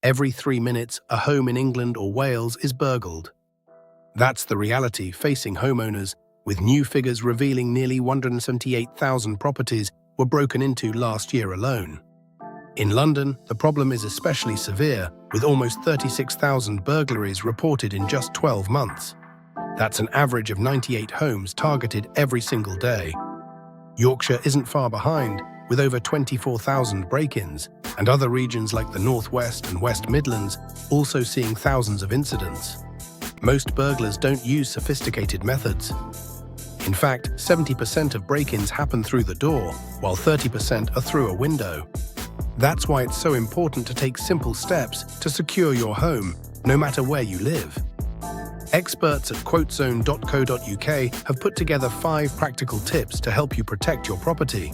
Every 3 minutes, a home in England or Wales is burgled. That's the reality facing homeowners, with new figures revealing nearly 178,000 properties were broken into last year alone. In London, the problem is especially severe, with almost 36,000 burglaries reported in just 12 months. That's an average of 98 homes targeted every single day. Yorkshire isn't far behind, with over 24,000 break-ins, and other regions like the North West and West Midlands also seeing thousands of incidents. Most burglars don't use sophisticated methods. In fact, 70% of break-ins happen through the door, while 30% are through a window. That's why it's so important to take simple steps to secure your home, no matter where you live. Experts at quotezone.co.uk have put together 5 practical tips to help you protect your property.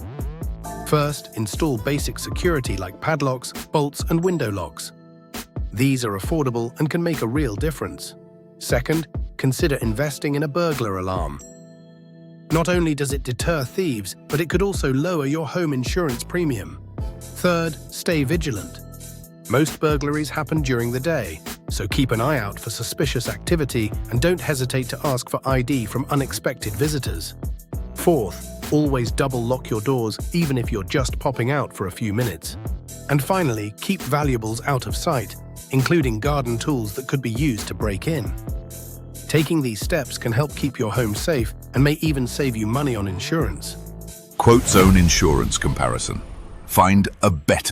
First, install basic security like padlocks, bolts, and window locks. These are affordable and can make a real difference. Second, consider investing in a burglar alarm. Not only does it deter thieves, but it could also lower your home insurance premium. Third, stay vigilant. Most burglaries happen during the day, so keep an eye out for suspicious activity and don't hesitate to ask for ID from unexpected visitors. Fourth, always double lock your doors even if you're just popping out for a few minutes. And finally, keep valuables out of sight, including garden tools that could be used to break in. Taking these steps can help keep your home safe and may even save you money on insurance. Quote Zone Insurance Comparison. Find a better